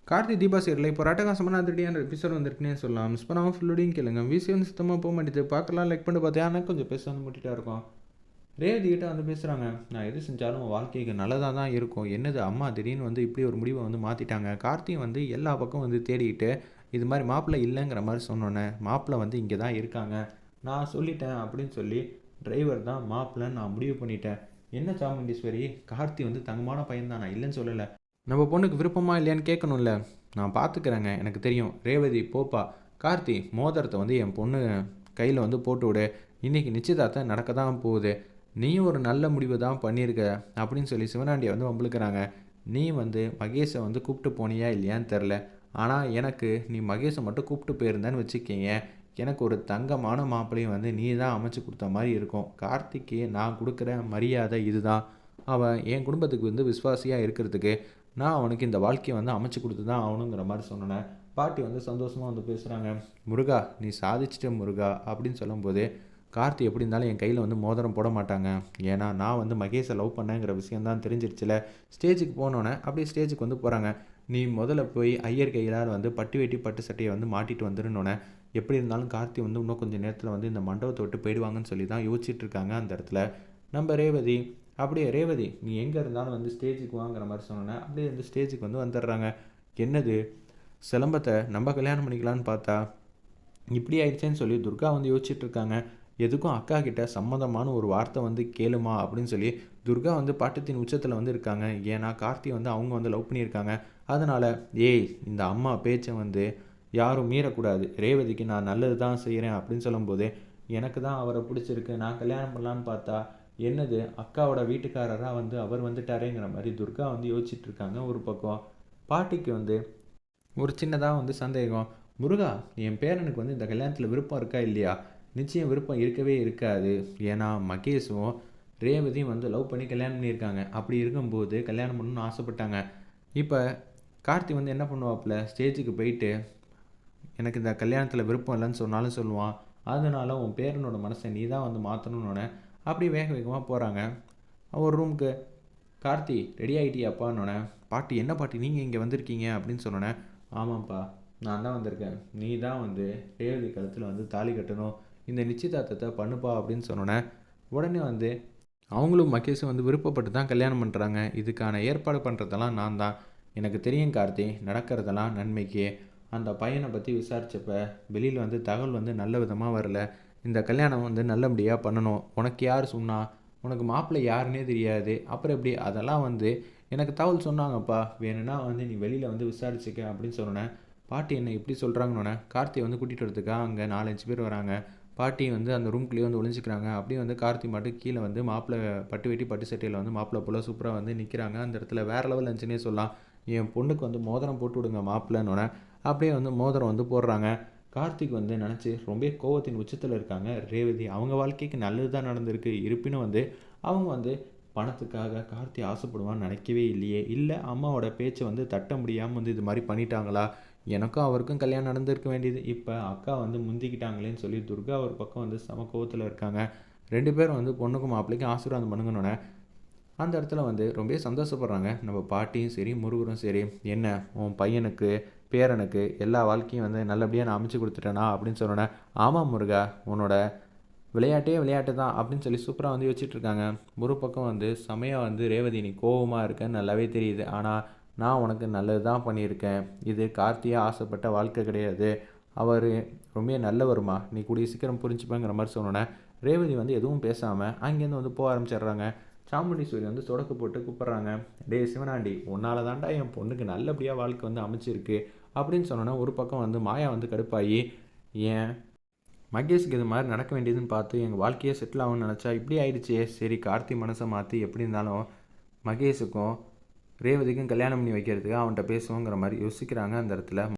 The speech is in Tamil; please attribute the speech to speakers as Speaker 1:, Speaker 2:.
Speaker 1: கார்த்தி தீபா சீரியலில் இப்போ அட்டகாசமான அதிரடியான எபிசோட் வந்திருக்குன்னே சொல்லலாம். மிஸ் பண்ணாமல் ஃபுல்லோடையும் கேளுங்க. வீசி வந்து சுத்தமாக போக மாட்டேது. பார்க்கலாம் லைக் பண்ணி பார்த்தேன். கொஞ்சம் பேச வந்து முட்டிட்டா இருக்கும். ரேவதி கிட்ட வந்து பேசுகிறாங்க. நான் எது செஞ்சாலும் வாழ்க்கைக்கு நல்லதாக தான் இருக்கும். என்னது அம்மா திடீர்னு வந்து இப்படி ஒரு முடிவை வந்து மாற்றிட்டாங்க. கார்த்தியும் வந்து எல்லா பக்கம் வந்து தேடிக்கிட்டு இது மாதிரி மாப்பிள்ளை இல்லைங்கிற மாதிரி சொன்னோன்னே மாப்பிள்ளை வந்து இங்கே தான் இருக்காங்க. நான் சொல்லிட்டேன் அப்படின்னு சொல்லி டிரைவர் தான் மாப்பிள்ளைன்னு நான் முடிவு பண்ணிட்டேன். என்ன சாமுண்டீஸ்வரி, கார்த்தி வந்து தங்கமான பையன் தான், நான் இல்லைன்னு சொல்லலை. நம்ம பொண்ணுக்கு விருப்பமா இல்லையான்னு கேட்கணும்ல. நான் பார்த்துக்கிறேங்க, எனக்கு தெரியும். ரேவதி போப்பா. கார்த்தி மோதிரத்தை வந்து என் பொண்ணு கையில் வந்து போட்டு விடு. இன்றைக்கி நிச்சயதார்த்தம் நடக்க தான் போகுது. நீயும் ஒரு நல்ல முடிவு தான் பண்ணியிருக்க அப்படின்னு சொல்லி சிவனாண்டியை வந்து வம்பிழுக்கிறாங்க. நீ வந்து மகேஷை வந்து கூப்பிட்டு போனியா இல்லையான்னு தெரில. ஆனால் எனக்கு நீ மகேஷை மட்டும் கூப்பிட்டு போயிருந்தேன்னு வச்சுக்கிங்க, எனக்கு ஒரு தங்கமான மாப்பிள்ளையும் வந்து நீ தான் அமைச்சு கொடுத்த மாதிரி இருக்கும். கார்த்திக்கு நான் கொடுக்குற மரியாதை இதுதான். அவன் என் குடும்பத்துக்கு வந்து விசுவாசியாக இருக்கிறதுக்கு நான் அவனுக்கு இந்த வாழ்க்கையை வந்து அமைச்சு கொடுத்து தான் ஆகணுங்கிற மாதிரி சொன்னேன். பாட்டி வந்து சந்தோஷமாக வந்து பேசுகிறாங்க. முருகா நீ சாதிச்சிட்ட முருகா அப்படின்னு சொல்லும்போது, கார்த்தி எப்படி இருந்தாலும் என் கையில் வந்து மோதிரம் போட மாட்டாங்க. ஏன்னா நான் வந்து மகேஷை லவ் பண்ணேங்கிற விஷயந்தான் தெரிஞ்சிருச்சுல. ஸ்டேஜுக்கு போனோன்னே அப்படியே ஸ்டேஜுக்கு வந்து போகிறாங்க. நீ முதல்ல போய் ஐயர் கையிலால் வந்து பட்டு வெட்டி பட்டு சட்டையை வந்து மாட்டிட்டு வந்துருன்னொன்னே, எப்படி இருந்தாலும் கார்த்தி வந்து இன்னும் கொஞ்சம் நேரத்தில் வந்து இந்த மண்டபத்தை விட்டு போயிடுவாங்கன்னு சொல்லி தான் யோசிச்சுட்டு இருக்காங்க அந்த இடத்துல. நம்ம ரேவதி அப்படியே ரேவதி நீ எங்கே இருந்தாலும் வந்து ஸ்டேஜுக்கு வாங்குற மாதிரி சொன்னோன்னே அப்படியே வந்து ஸ்டேஜுக்கு வந்து வந்துடுறாங்க. என்னது சிலம்பத்தை நம்ம கல்யாணம் பண்ணிக்கலான்னு பார்த்தா இப்படி ஆயிடுச்சேன்னு சொல்லி துர்கா வந்து யோசிச்சுட்டு இருக்காங்க. எதுக்கும் அக்கா கிட்ட சம்மந்தமான ஒரு வார்த்தை வந்து கேளுமா அப்படின்னு சொல்லி துர்கா வந்து பாட்டத்தின் உச்சத்தில் வந்து இருக்காங்க. ஏன்னா கார்த்தி வந்து அவங்க வந்து லவ் பண்ணியிருக்காங்க. அதனால் ஏய் இந்த அம்மா பேச்சை வந்து யாரும் மீறக்கூடாது. ரேவதிக்கு நான் நல்லது தான் செய்கிறேன் அப்படின்னு சொல்லும்போது, எனக்கு தான் அவரை பிடிச்சிருக்கு, நான் கல்யாணம் பண்ணலான்னு பார்த்தா என்னது அக்காவோட வீட்டுக்காரராக வந்து அவர் வந்துட்டாரேங்கிற மாதிரி துர்கா வந்து யோசிச்சுட்டு இருக்காங்க. ஒரு பக்கம் பாட்டிக்கு வந்து ஒரு சின்னதாக வந்து சந்தேகம். முருகா என் பேரனுக்கு வந்து இந்த கல்யாணத்தில் விருப்பம் இருக்கா இல்லையா? நிச்சயம் விருப்பம் இருக்கவே இருக்காது. ஏன்னா மகேஷும் ரேவதியும் வந்து லவ் பண்ணி கல்யாணம் பண்ணியிருக்காங்க. அப்படி இருக்கும்போது கல்யாணம் பண்ணணும்னு ஆசைப்பட்டாங்க. இப்போ கார்த்தி வந்து என்ன பண்ணுவாப்புல, ஸ்டேஜுக்கு போயிட்டு எனக்கு இந்த கல்யாணத்தில் விருப்பம் இல்லைன்னு சொன்னாலும் சொல்லுவான். அதனால உன் பேரனோட மனசை நீ தான் வந்து மாற்றணுன்னொன்னே அப்படி வேக வேகமாக போகிறாங்க ஒரு ரூமுக்கு. கார்த்தி ரெடி ஆகிட்டியாப்பான்னொன்னே, பாட்டி என்ன பாட்டி நீங்கள் இங்கே வந்திருக்கீங்க அப்படின்னு சொன்னோன்னே, ஆமாம்ப்பா நான் தான் வந்திருக்கேன். நீ தான் வந்து ரேவதி கழுத்தில் வந்து தாலி கட்டணும், இந்த நிச்சயதார்த்தத்தை பண்ணுப்பா அப்படின்னு சொன்னோன்னே, உடனே வந்து அவங்களும் மகேஷும் வந்து விருப்பப்பட்டு தான் கல்யாணம் பண்ணுறாங்க. இதுக்கான ஏற்பாடு பண்ணுறதெல்லாம் நான் தான். எனக்கு தெரியும் கார்த்தி, நடக்கிறதெல்லாம் நன்மைக்கு. அந்த பையனை பற்றி விசாரித்தப்ப வெளியில் வந்து தகவல் வந்து நல்ல விதமாக வரல. இந்த கல்யாணம் வந்து நல்லபடியாக பண்ணணும். உனக்கு யார் சொன்னா? உனக்கு மாப்பிள்ளை யாருன்னே தெரியாது. அப்புறம் எப்படி? அதெல்லாம் வந்து எனக்கு தகவல் சொன்னாங்கப்பா. வேணும்னா வந்து நீ வெளியில் வந்து விசாரிச்சுக்க அப்படின்னு சொன்னேன். பாட்டி என்ன இப்படி சொல்கிறாங்கன்னொன்னே, கார்த்தியை வந்து கூட்டிகிட்டு வரதுக்கா அங்கே 4-5 பேர் வராங்க. பாட்டி வந்து அந்த ரூம்குள்ளேயே வந்து ஒளிஞ்சிக்கிறாங்க. அப்படியே வந்து கார்த்தி மட்டும் கீழே வந்து மாப்பிள்ளை பட்டு வெட்டி பட்டு சட்டையில் வந்து மாப்பிள்ளை போல் சூப்பராக வந்து நிற்கிறாங்க. அந்த இடத்துல வேறு லெவல் இருந்துச்சுன்னே சொல்லலாம். என் பொண்ணுக்கு வந்து மோதிரம் போட்டு விடுங்க மாப்பிள்ளைன்னொன்னே அப்படியே வந்து மோதிரம் வந்து போடுறாங்க. கார்த்திக் வந்து நினச்சி ரொம்ப கோவத்தின் உச்சத்தில் இருக்காங்க ரேவதி. அவங்க வாழ்க்கைக்கு நல்லது தான் நடந்திருக்கு. இருப்பினும் வந்து அவங்க வந்து பணத்துக்காக கார்த்தி ஆசைப்படுவான்னு நினைக்கவே இல்லையே. இல்லை அம்மாவோட பேச்சை வந்து தட்ட முடியாமல் வந்து இது மாதிரி பண்ணிட்டாங்களா? எனக்கும் அவருக்கும் கல்யாணம் நடந்திருக்க வேண்டியது. இப்போ அக்கா வந்து முந்திக்கிட்டாங்களேன்னு சொல்லி துர்கா ஒரு பக்கம் வந்து சம கோவத்தில் இருக்காங்க. 2 பேரும் வந்து பொண்ணுக்கும் மாப்பிள்ளைக்கும் ஆசீர்வாதம் பண்ணுங்கன்னொன்னே அந்த இடத்துல வந்து ரொம்ப சந்தோஷப்படுறாங்க நம்ம பாட்டியும் சரி முருகரும் சரி. என்ன உன் பையனுக்கு பேரனுக்கு எல்லா வாழ்க்கையும் வந்து நல்லபடியாக நான் அமைச்சு கொடுத்துட்டேனா அப்படின்னு சொன்னோன்னே, ஆமாம் முருகா உன்னோட விளையாட்டே விளையாட்டு தான் அப்படின்னு சொல்லி சூப்பராக வந்து யோசிச்சுட்ருக்காங்க. ஒரு பக்கம் வந்து செமையாக வந்து ரேவதி நீ கோவமாக இருக்கேன்னு நல்லாவே தெரியுது. ஆனால் நான் உனக்கு நல்லது தான் பண்ணியிருக்கேன். இது கார்த்தியாக ஆசைப்பட்ட வாழ்க்கை கிடையாது. அவர் ரொம்ப நல்லவருமா, நீ கூடிய சீக்கிரம் புரிஞ்சுப்பேங்கிற மாதிரி சொன்னோன்னே ரேவதி வந்து எதுவும் பேசாமல் அங்கேருந்து வந்து போக ஆரம்பிச்சிடுறாங்க. சாமுண்டீஸ்வரி வந்து சொடக்கு போட்டு கூப்பிட்றாங்க. டேய் சிவனாண்டி உன்னால தாண்டா என் பொண்ணுக்கு நல்லபடியாக வாழ்க்கை வந்து அமைச்சிருக்கு அப்படின்னு சொன்னோன்னா ஒரு பக்கம் வந்து மாயா வந்து கடுப்பாகி, ஏன் மகேஷுக்கு இது மாதிரி நடக்க வேண்டியதுன்னு பார்த்து எங்கள் வாழ்க்கையே செட்டில் ஆகும்னு நினச்சா இப்படி ஆயிடுச்சே. சரி கார்த்தி மனசை மாற்றி எப்படி இருந்தாலும் மகேஷுக்கும் ரேவதிக்கும் கல்யாணம் பண்ணி வைக்கிறதுக்கு அவன்கிட்ட பேசுவோங்கிற மாதிரி யோசிக்கிறாங்க அந்த இடத்துல.